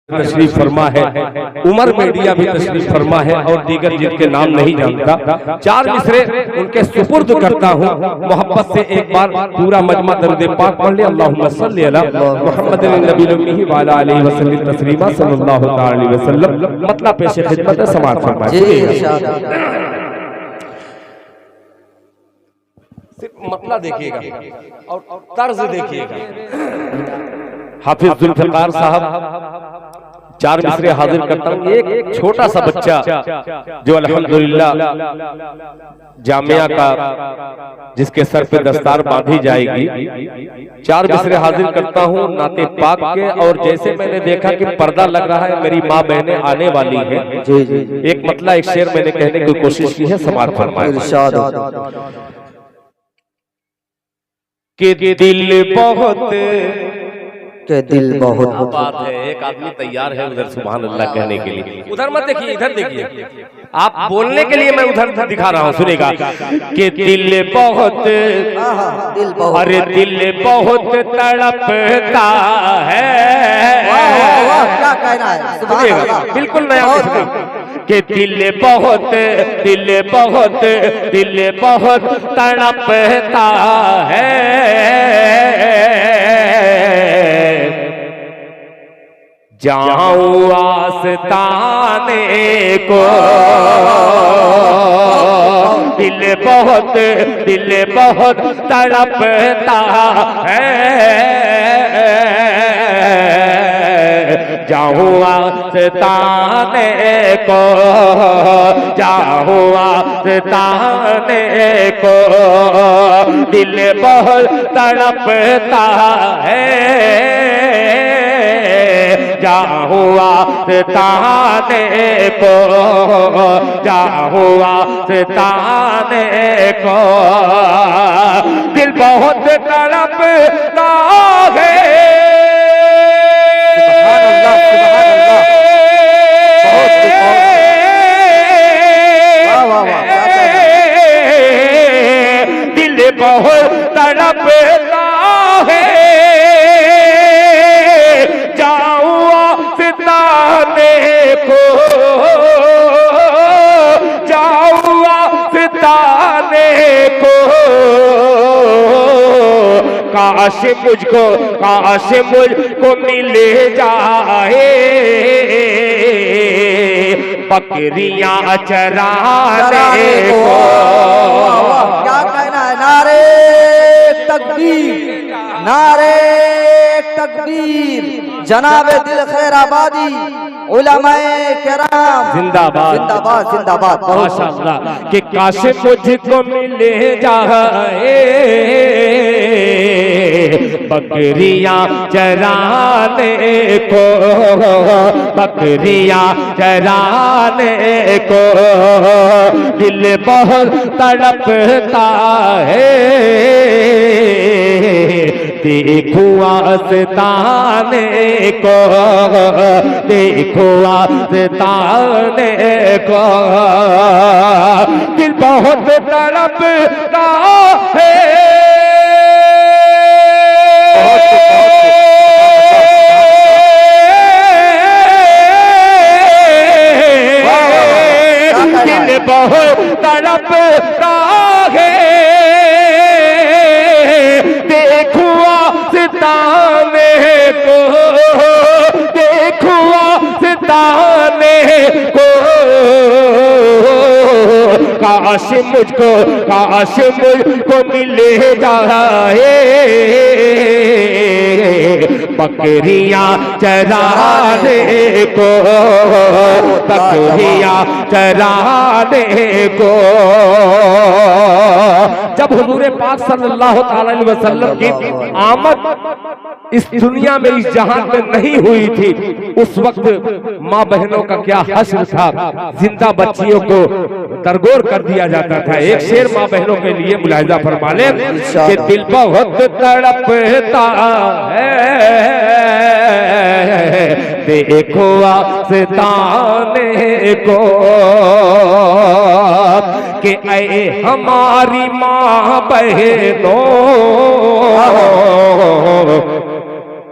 तशरीफ फरमा है, उमर मीडिया भी तशरीफ फरमा है और दीगर जिनके नाम नहीं जानता। चार मिसरे उनके सुपुर्द करता हूँ। मोहब्बत से एक बार पूरा मजमा दरूद पाक पढ़ ले। अल्लाहुम्मा सल्ली अला मुहम्मद नबी व अला आलिहि वसल्लम तस्लीमा सल्लल्लाहु अलैहि वसल्लम। मतलब पेश खिदमत है, समाअत फरमाइए। सिर्फ मतलब देखिएगा और तर्ज देखिएगा। हाफिज जुल्फिकार साहब चार मिसरे हाजिर करता हूँ। एक छोटा सा बच्चा जो अल्हम्दुलिल्लाह जामिया का जिसके सर पे दस्तार बांधी जाएगी, चार मिसरे हाजिर करता हूँ नाते पाक के। और जैसे मैंने देखा कि पर्दा लग रहा है, मेरी माँ बहनें आने वाली हैं, एक मतलब एक शेर मैंने कहने की कोशिश की है, समाअत फरमाइए। कि दिल बहुत बात है। एक आदमी तैयार है उधर सुभान अल्लाह कहने के लिए। उधर मत देखिए, इधर देखिए। आप बोलने के लिए मैं उधर दिखा रहा हूँ, सुनेगा। कि दिल बहुत, अरे दिल बहुत तड़पता है। क्या कह रहा है? सुनिएगा, बिल्कुल नया कि दिल बहुत तड़पता है। जाऊं आस्ताने को, दिल बहुत तड़पता है। जाऊं आस्ताने को, जाऊं आस्ताने को, दिल बहुत तड़पता है। जाऊं आस्ताने को, जाऊं आस्ताने को, दिल बहुत तड़पता है। दिल बहुत तड़पता है। जाऊं आस्ताने को, जाऊं आस्ताने को, काश मुझको मिले जाए बकरियां चराने को। क्या कहना है? नारे तकबीर, नारे तकबीर। जनाबे दिल खैर आबादी उलमाए किराम जिंदाबाद जिंदाबाद जिंदाबाद। माशाअल्लाह। कि काश मुझको मिले जाए बकरियां चराने को, बकरियां चराने को, दिल बहुत तड़पता है। देखो आस्ताने को, देखो आस्ताने को, दिल बहुत तड़पता है। दिल बहुत तड़पता है। देखो आस्ताने को, देखो आस्ताने को, काश मुझको मिले जाए बकरियां चराने को, बकरियां चराने को। जब हुजूर पाक सल्लल्लाहु अलैहि वसल्लम की आमद इस दुनिया में, इस जहान में नहीं हुई थी, उस वक्त माँ बहनों का क्या हश्र था। जिंदा बच्चियों को दरगोर कर दिया जाता था। एक शेर माँ बहनों के लिए मुलाहिजा फरमा ले कि दिल बहुत तड़पता है। देखो आस्ताने को, कि ऐ हमारी माँ बहनों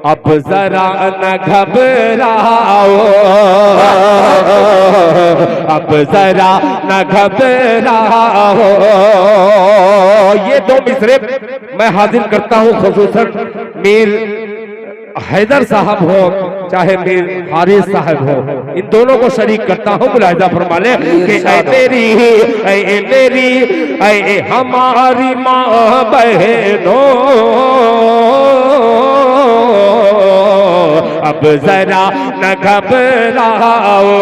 अब जरा न घबराओ अब जरा न घबराओ। ये दो मिसरे मैं हाजिर करता हूँ, खुसूसन मीर हैदर साहब हो चाहे मीर हारिस साहब हो, इन दोनों को शरीक करता हूँ। मुलाहिजा फरमा ले कि ऐ मेरी ऐ मेरी ऐ हमारी माँ बहनों, अब जरा न घबराओ,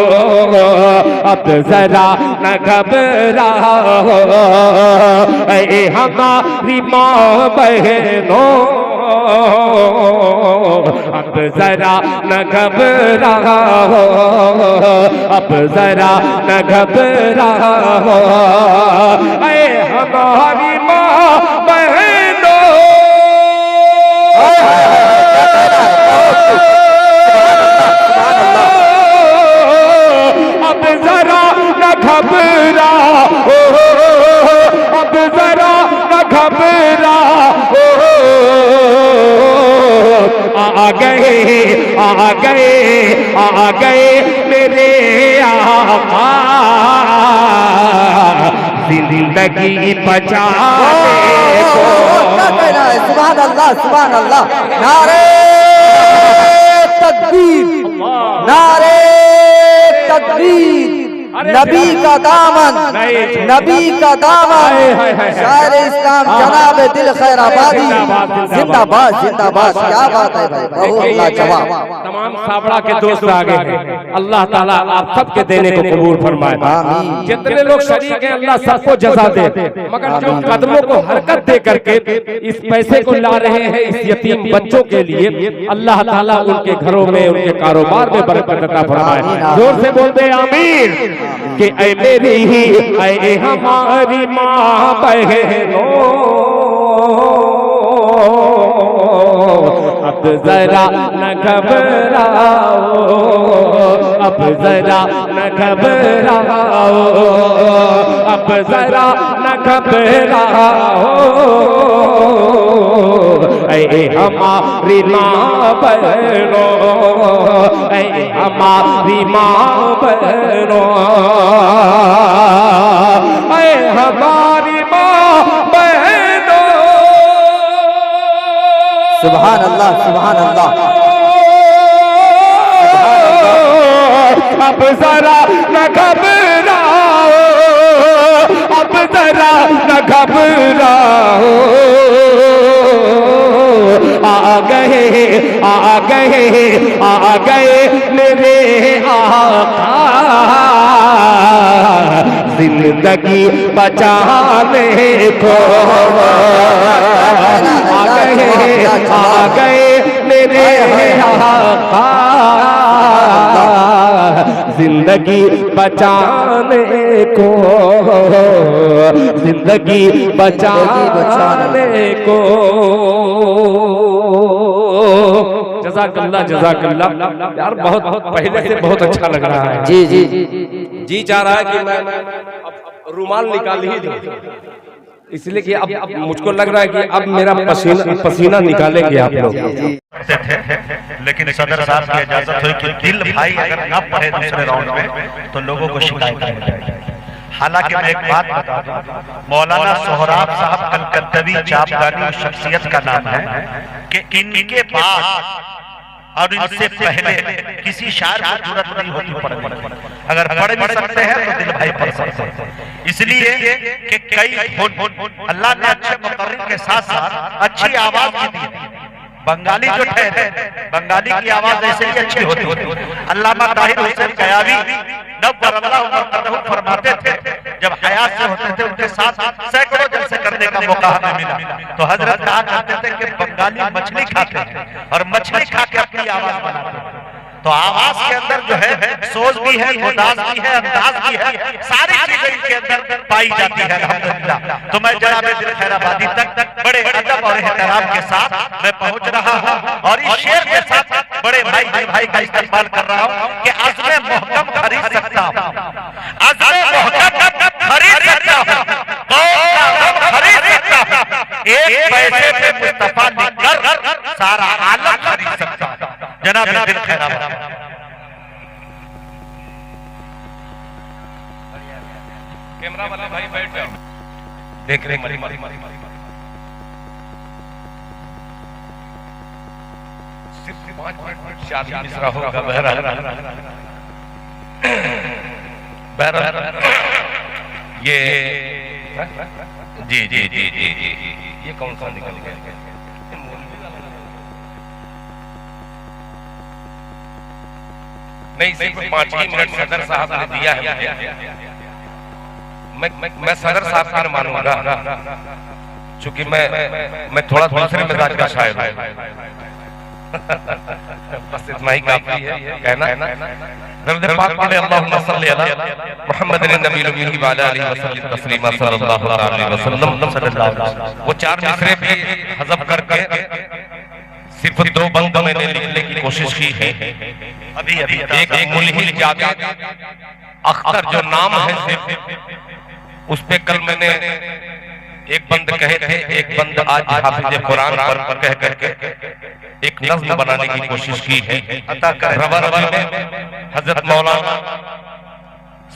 अब जरा न घबराओ, ऐ हमारी माँ बहनों, अब जरा न घबराओ, अब जरा न घबराओ, ऐ हमारी माँ बहनों। अब जरा न घबराओ, अब जरा न घबराओ, आ गए आ गए आ गए मेरे आका, जिंदगी बचाने को। सुभान अल्लाह सुभान अल्लाह। नारे तकबीर, नारे तकबीर। नबी का दामन, नबी का दामन, शायर इस्लाम जनाब दिल खैराबादी जिंदाबाद जिंदाबाद। क्या बात है भाई, बहुत लाजवाब। तमाम साबड़ा के दोस्त आगे हैं, अल्लाह ताला आप सबके देने को कबूल फरमाए। जितने लोग शरीक हैं अल्लाह सबको जज़ा दे, मगर जो कदमों को हरकत दे करके इस पैसे को ला रहे हैं इस यतीम बच्चों के लिए, अल्लाह ताला उनके घरों में उनके कारोबार में बरकत अता फरमाए। जोर से बोलते आमीन। कि ऐ मेरी ही ऐ हमारी माँ बहनों, अब जरा न घबराओ, अब जरा न घबराओ, अब जरा न घबराओ, ऐ हमारी माँ बहनों, ऐ हमारी माँ बहनों, ऐ हमारी माँ बहनों। सुभान अल्लाह सुभान अल्लाह। अब जरा न घबराओ, अब जरा न घबराओ, आ गए आ गए आ गए मेरे आका, जिंदगी बचाने को। आ गए मेरे आका, जिंदगी बचाने को, जिंदगी बचाने को। जज़ाकल्लाह जज़ाकल्लाह। यार बहुत पहले से बहुत अच्छा लग रहा है। जी जी जी चाह रहा है कि मैं रुमाल निकाल ही दूं, इसलिए कि अब मुझको लग रहा है कि अब मेरा पसीना निकालेंगे आप लोग। लेकिन सदर साहब की इजाजत हुई कि दिल भाई अगर न पढ़े दूसरे राउंड में तो लोगों को शिकायत हो जाएगी। हालांकि मैं एक बात बता दूं, मौलाना सोहराब साहब कलकत्तवी चापगानी शख्सियत का नाम है कि इनके पास और इनसे पहले किसी शायर को जरूरत नहीं होती पढ़ने की। अगर पढ़ भी सकते हैं तो दिल भाई पढ़ सकते हैं, इसलिए कि कई अल्लाह ने अच्छे मुकर्रिर के साथ साथ अच्छी आवाज भी दी। बंगाली जो थे, बंगाली की आवाज ऐसे ही अच्छी होती है। अल्लामा ताहिर हुसैन कयावी फरमाते थे जब हयात से होते थे उनके साथ सैकड़ों जलसे करने का मौका हमें मिला, तो हजरत कहा करते थे कि बंगाली मछली खाते हैं और मछली खा के अपनी आवाज बनाते हैं। तो आवाज के अंदर जो है सोच भी है, गुदाज भी है, अंदाज भी है, सारी चीजें इनके अंदर पाई जाती है अल्हम्दुलिल्लाह। तो मैं जनाब दिल खैराबादी तक बड़े अदब और एहतराम के साथ मैं पहुंच रहा हूं और इस शेर के साथ बड़े भाई का इस्तेमाल कर रहा हूं कि अज़्मे मोहकम खरीद सकता हूं, अज़्मे मोहकम खरीद सकता हूं, खरीद सकता हूं, एक पैसे पे मुस्तफा लिखकर सारा आलम खरीद सकता हूं। जनाब दिल खैराबादी। कैमरा वाले भाई बैठ जाओ, देख रहे सिर्फ 5 मिनट शादी मिश्रा होगा। बहरहाल ये जी जी जी जी जी ये कौन सा निकल गया? नहीं, सिर्फ 5 ही मिनट सदर साहब ने दिया है। मैं सदर साहब का मानूंगा, चूंकि मैं थोड़ा दूसरे मिजाज का शायर हूं। बस इतना ही काफी है कहना। दरूद पाक पढ़े, अल्लाहुम्मा सल्ली अला मुहम्मद नबी नबी व अला आलिहि वसल्लम तस्लीमा सल्लल्लाहु अलैहि वसल्लम। वो 4 मिसरे भी हज़फ करके सिर्फ 2 बंद मैंने लिखने की कोशिश की है। अभी एक मुल्हिल जावेद अख्तर जो नाम है, उस पे कल मैंने एक बंद कहे थे, एक बंद आज हाफिज कुरान पर कह करके एक नज़्म बनाने की कोशिश की है। रवा-रवी में हजरत मौलाना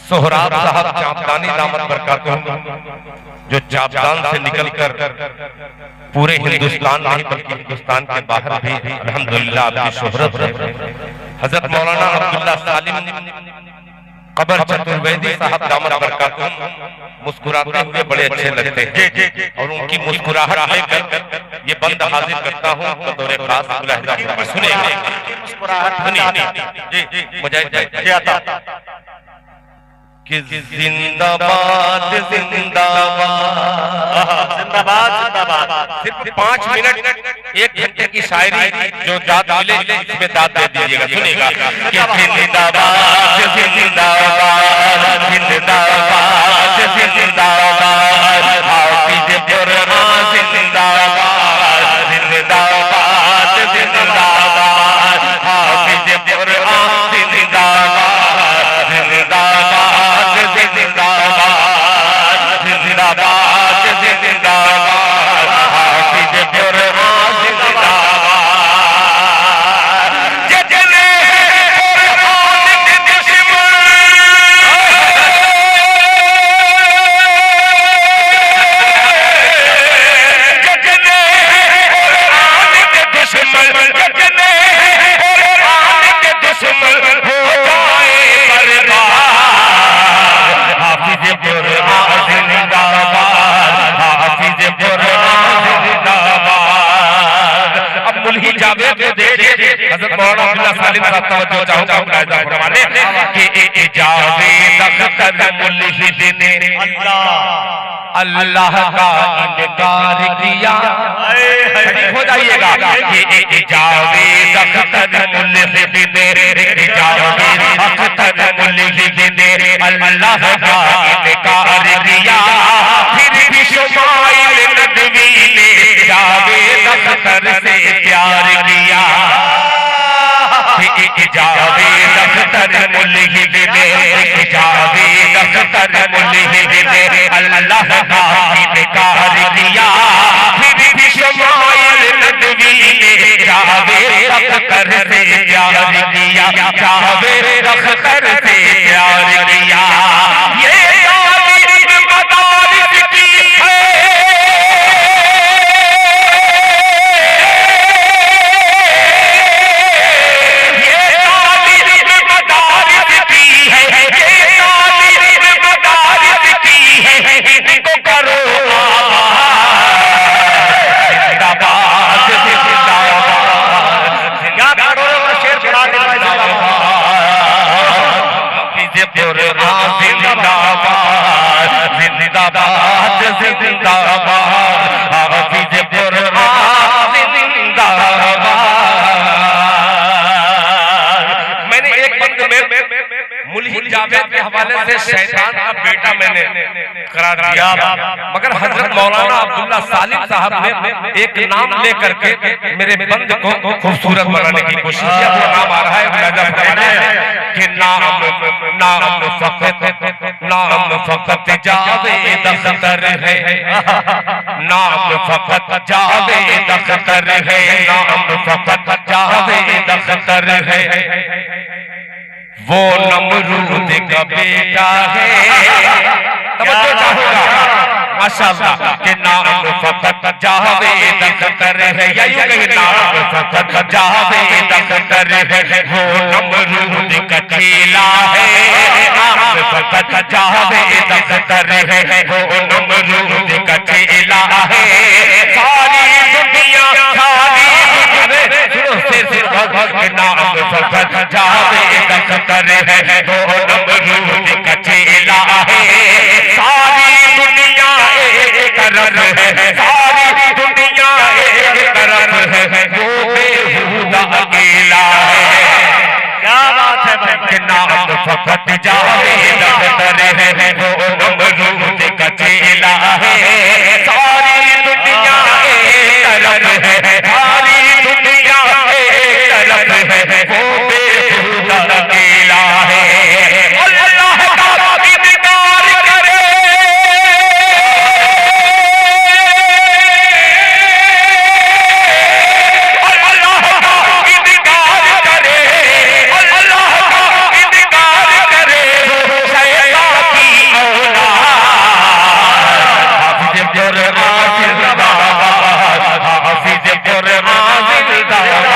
सोहराब साहब चापदानी दामत बरकातहू, जो चापदान से निकलकर पूरे हिंदुस्तान नहीं बल्कि हिंदुस्तान के बाहर भी अल्हम्दुलिल्लाह आपकी शोहरत है। हजरत मौलाना अब्दुल्ला सालिम कबर चतुर्वेदी साहब दामत बरकातहू मुस्कुराते हुए बड़े अच्छे लगते हैं, और उनकी मुस्कुराहट लेकर ये बंद हाजिर करता हूँ बतौर खास मुलाहिजा। सुनिए कि जिंदाबाद जिंदाबाद जिंदाबाद जिंदाबाद। सिर्फ 5 मिनट 1 घंटे की शायरी जो दाद मिले इसमें दाद दे दीजिएगा। सुनिएगा कि जिंदाबाद जिंदाबाद जिंदाबाद जिंदाबाद हाफिज कुरान जिंदाबाद जिंदाबाद जिंदाबाद हाफिज कुरान जिंदाबाद जिंदाबाद जिंदाबाद जिंदाबाद जिंदाबाद हाफिज कुरान जिंदाबाद। हज़रत मौलाना अब्दुल्ला सालिम साहब तवज्जो चाहूंगा मुलाहिजा फरमाने कि जावेद अख्तर मुल्हिद ने अल्लाह का इनकार किया। हो जाइएगा कि जावेद अख्तर मुल्हिद ने जावेद अख्तर मुल्हिद ने अल्लाह का इनकार किया। फिर भी शुमाइल नदवी ने जावेद अख्तर से प्यार किया। जावेद अख्तर मुल्हिद ने जावेद अख्तर मुल्हिद ने अल्लाह का इनकार किया। फिर भी शुमाइल नदवी ने जावेद अख्तर से प्यार किया। जावेद अख्तर से प्यार किया। ये जिंदाबाद जिंदाबाद हाफिज कुरान जिंदाबाद। मैंने एक बंद में मुल्हिद जावेद के हवाले से शैतान का बेटा मैंने करार दिया, मगर हजरत मौलाना अब्दुल्ला सालिम साहब ने एक नाम लेकर के मेरे बंद को खूबसूरत बनाने की कोशिश किया। वो नाम आ रहा है कि नाम फकत जावेद अख्तर है, नाम फकत जावेद अख्तर है, नाम फकत जावेद अख्तर है। वो नमरूद का बेटा है, तवज्जो चाहूंगा माशाअल्लाह के नाम फकत जावेद अख्तर है या यूं कहीं नाम फकत जावेद अख्तर है वो नमरूद का चेला है नाम फकत जावेद अख्तर है वो नमरूद का चेला है सारी दुनिया के नाम फकत जावेद अख्तर है वो नमरूद का चेला है सारी दुनिया एक तरफ है सारी दुनिया एक तरफ है वो बेहुदा अकेला है क्या बात है भाई के नाम फकत जावेद अख्तर है वो नमरूद का चेला है सारी दुनिया एक तरफ है सारी दुनिया एक तरफ है वो बेहुदा अकेला है अल्लाह का इनकार करे अल्लाह का इनकार करे अल्लाह का इनकार करे शैतान की औलाद हाफिज़ कुरान जिंदाबाद हाफिज़ कुरान जिंदाबाद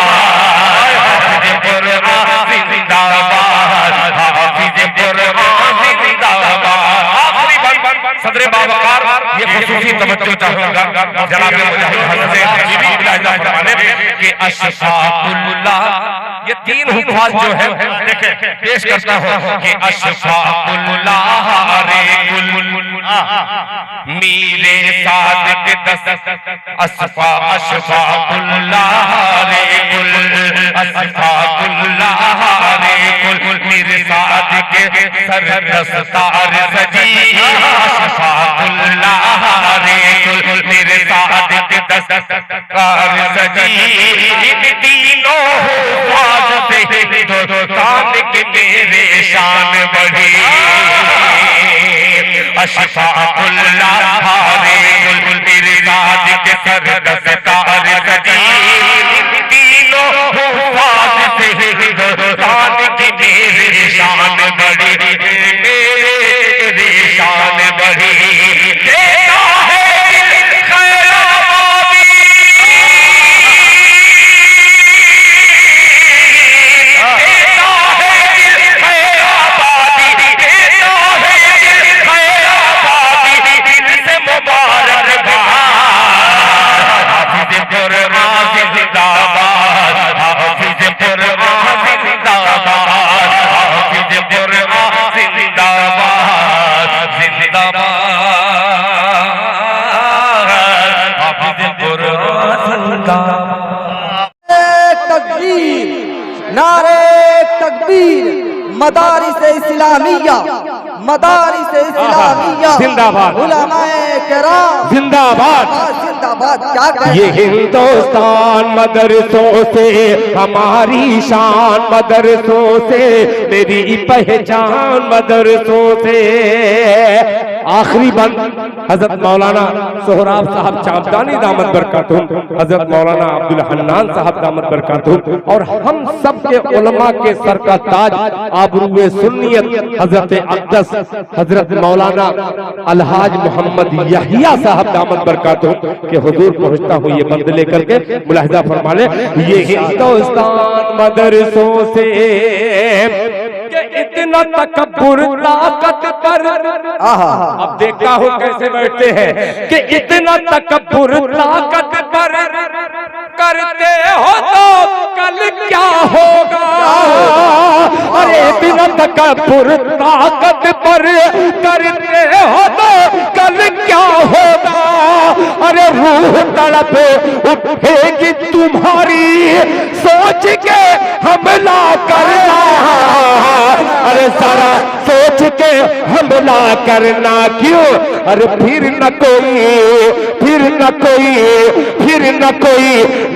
हाफिज़ कुरान जिंदाबाद हाफिज़ कुरान जिंदाबाद आखिरी बंद सदर बावकार ये खुसूसी तवज्जो चाहूंगा जनाब मुजाहिद हज़रत बीबी इलाजा फरमाने कि अशफाकुल्लाह ये तीन हुफ़ाज़ जो है देखें पेश करता हूं कि अशफाकुल्लाह रे कुल मीरे सादिक दस अशफाकुल्लाह रे कुल अशफाकुल्लाह रे कुल मीरे सादिक सर दस्तार सजी अशफाकुल्लाह रे कुल मेरे सादिक दस्तार सजी इन तीनों हुफ़ाज़ से तो कान के मेरे शान बढ़ी अशफाकुल्लाह रे कुल मेरे सादिक सर दस्तार सजी इन तीनों हुफ़ाज़ से तो कान के मेरे शान बढ़ी मेरे शान बढ़ी देता है दिल खैराबादी देता है दिल खैराबादी देता है दिल खैराबादी दिल से मुबारकबाद हाफिज़ कुरान जिंदाबाद हाफिज़ कुरान जिंदाबाद हाफिज़ कुरान जिंदाबाद जिंदाबाद हाफिज़ कुरान जिंदाबाद तकबीर नारे तकबीर मदारिस इस्लामिया मदारिस इस्लामिया जिंदाबाद उलमाए किराम जिंदाबाद जिंदाबाद क्या कहें ये हिंदुस्तान मदरसों से हमारी शान मदरसों से मेरी पहचान मदरसों से आखिरी बंद हजरत मौलाना सोहराब साहब चांदनी दामत बरकातुहू हजरत मौलाना अब्दुल हन्नान साहब दामत बरकातुहू और हम सब के उलमा के सर का ताज आबरूए सुन्नियत हजरत अक़दस हजरत मौलाना अलहाज मोहम्मद यहिया साहब दामत बरकातुहू के हुजूर पहुंचता हूँ ये बंद लेकर के मुलाहिजा फरमा ले ये हिंदुस्तान मदरसों से कि इतना तकब्बुर ताकत पर अब देखता हूँ कैसे बैठते हैं कि इतना तकब्बुर ताकत पर करते हो तो कल क्या होगा अरे इतना तकब्बुर ताकत पर करते हो तो कल क्या होगा अरे रूह तड़प उठेगी तुम्हारी सोच के हमला करना अरे सारा सोच के हमला करना क्यों अरे फिर न कोई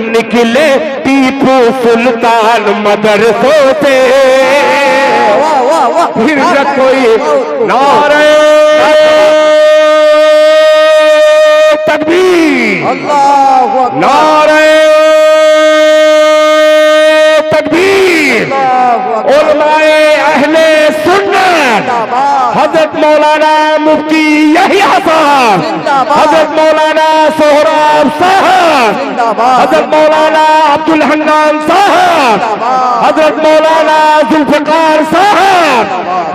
निकले टीपू सुल्तान मदरसों से फिर न कोई नारे तकबीर अल्लाहु अकबर नारे तकबीर उलमाए अहले सुन्नत हजरत मौलाना मुफ्ती यहिया साहब, जिंदाबाद। हजरत मौलाना सोहराब साहब, जिंदाबाद। हजरत मौलाना अब्दुल हन्नान साहब, जिंदाबाद। हजरत मौलाना जुल्फकार साहब,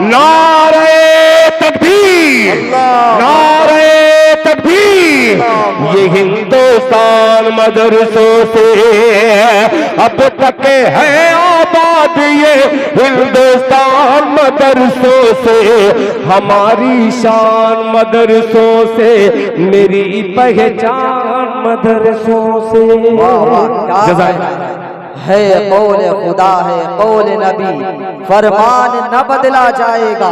नारे तकबीर, नारे तकबीर। ये हिंदुस्तान मदरसों से अब तक है आबाद, ये हिंदुस्तान मदरसों से हमारी शान, मदरसों से मेरी पहचान, मदरसों से। है कौल खुदा है कौल नबी, फरमान न बदला जाएगा।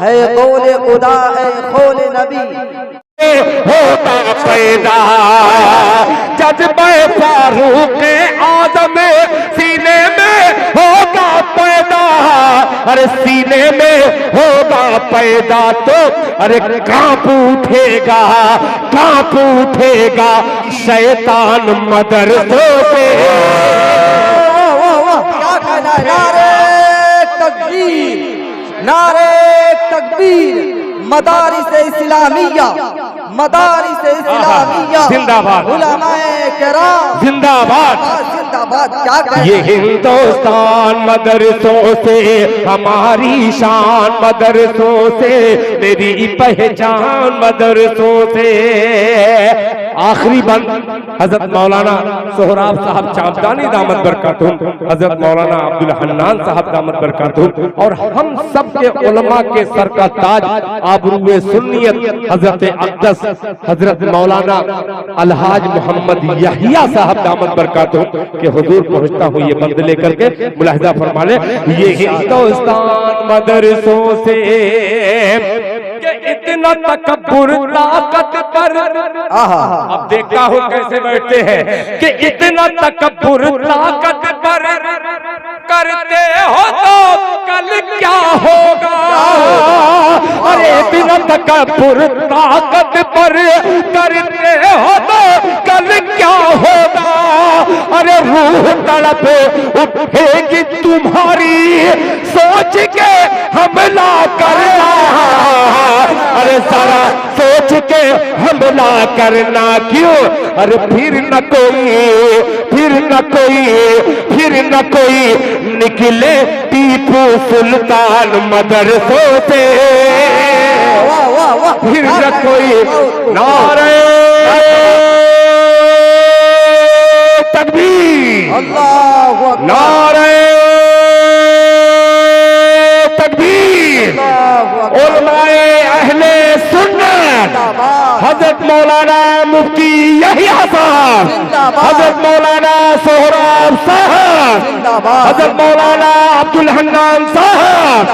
है कौल खुदा है कौल नबी, होता पैदा जज्बे फारूक आज़म सीने में होगा पैदा, अरे सीने में होगा पैदा तो अरे कांप उठेगा, कांप उठेगा शैतान मदरसों से। क्या कहना है? नारे तकबीर, नारे तकबीर। मदारिस इस्लामिया, मदारिस इस्लामिया जिंदाबाद, उलमाए किराम जिंदाबाद, जिंदाबाद। क्या कहना ये हिंदुस्तान मदरसों से हमारी शान, मदरसों से मेरी पहचान, मदरसों से। आखिरी बंद हजरत मौलाना सोहराब साहब चापदानी दामत बरकातुहूम, हजरत मौलाना अब्दुल हन्नान साहब दामत बरकातुहूम और हम सब के उलमा के सर का ताज आबरूए सुन्नियत हजरत अक़दस हजरत मौलाना अलहाज मोहम्मद यहिया साहब दामत बरकातुहूम के हुजूर पहुंचता हूँ ये बंद लेकर के। मुलाहिजा फरमा ले, ये हिंदुस्तान मदरसों से इतना तकब्बुर ताकत पर, अब देखता हूँ कैसे बैठते हैं कि इतना तकब्बुर ताकत पर करते हो तो कल क्या होगा। अरे इतना तकब्बुर ताकत पर करते हो तो कल क्या होगा। अरे रूह तड़प उठेगी तुम्हारी सोच के हमला करना, अरे सारा सोच के हमला करना क्यों। अरे फिर न कोई, फिर न कोई, फिर न कोई निकले टीपू सुल्तान मदरसों से। फिर न कोई नारे तकबीर, नारे तकबीर। उलमाए अहले सुन्नत हजरत मौलाना मुफ्ती यहिया साहब, हजरत मौलाना सोहराब साहब, हजरत मौलाना अब्दुल हन्नान साहब,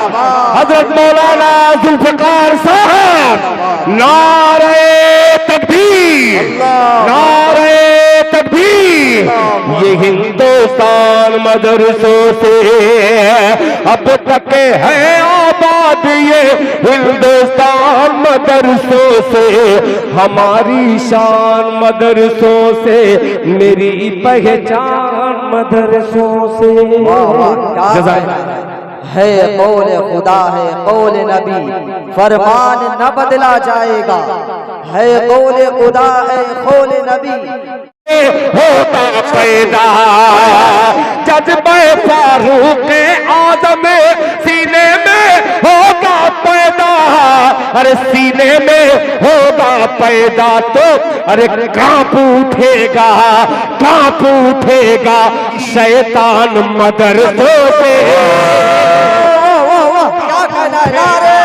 हजरत मौलाना जुल्फकार साहब, नारे तकबीर, नारे तकबीर। ये हिंदुस्तान मदरसों से अब तक है आबाद, ये हिंदुस्तान मदरसों से हमारी शान, मदरसों से मेरी पहचान, मदरसों से। है कौल खुदा है कौल नबी, फरमान न बदला जाएगा। है कौल खुदा है कौल नबी, होता पैदा जज्बे फारूक आज़म सीने में होगा पैदा, अरे सीने में होगा पैदा तो अरे कांप उठेगा, कांप उठेगा शैतान मदरसों से। क्या कहना है? नारे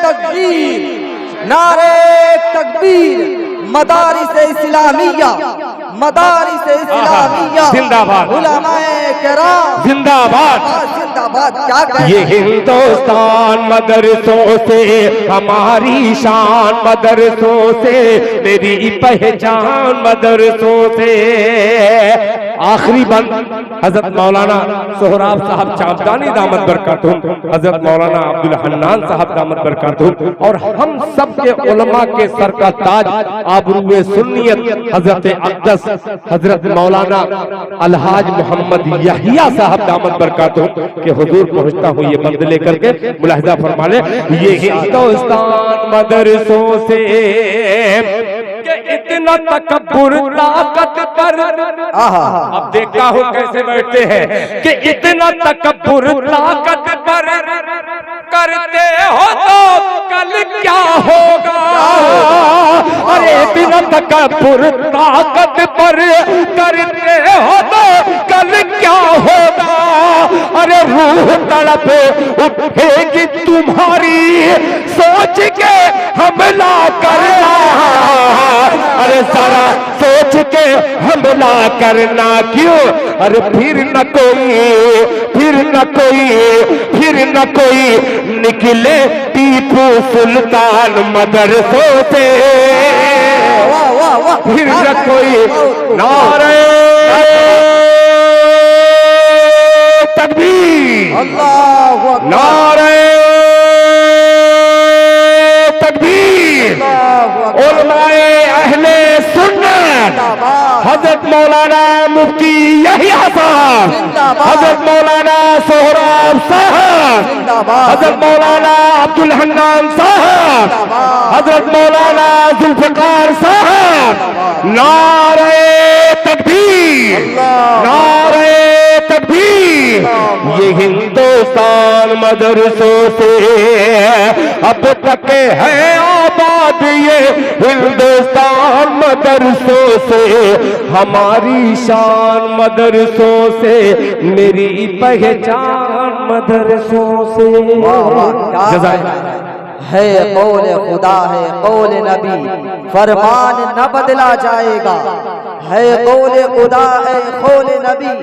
तकबीर, नारे तकबीर। मदारिस इस्लामिया, मदारिस इस्लामिया जिंदाबाद, उलमाए किराम जिंदाबाद, जिंदाबाद। क्या कहना ये हिंदुस्तान मदरसों से हमारी शान, मदरसों से मेरी पहचान, मदरसों से। आखिरी बंद हजरत मौलाना सोहराब साहब चांदनी दामत बरकातुहू, हजरत मौलाना अब्दुल हन्नान साहब दामत बरकातुहू, और हम सब के उलमा के सर का ताज आबरूए सुन्नियत हजरत अक़दस हजरत मौलाना अलहाज मोहम्मद यहिया साहब दामत बरकातुहू के हुजूर पहुंचता हूँ ये बंद लेकर के। मुलाहिजा फरमा ले, ये हिंदुस्तान मदरसों से कि इतना तकब्बुर ताकत पर, अब देखता हूँ कैसे बैठते हैं कि इतना तकब्बुर ताकत पर करते हो तो कल क्या होगा। अरे इतना तकब्बुर ताकत पर करते हो तो कल क्या होगा। अरे रूह तड़प उठेगी तुम्हारी सोच के हमला करना। अरे सारा सोच के हमला करना क्यों। अरे फिर न कोई निकले टीपू सुल्तान मदरसों से। फिर न कोई नारे तकबीर, नारे तकबीर। उलमाए अहले सुन्नत हजरत मौलाना मुफ्ती यहिया साहब, हजरत मौलाना सोहराब साहब, हजरत मौलाना अब्दुल हन्नान साहब, हजरत मौलाना जुल्फकार साहब। नारे तकबीर, नारे तकबीर। ये हिंदुस्तान मदरसों से अब तक है आबाद, ये हिंदुस्तान मदरसों से हमारी शान मदरसों से, मेरी पहचान मदरसों से। है कौल खुदा है कौल नबी, फरमान न बदला जाएगा। है कौल खुदा है कौल नबी।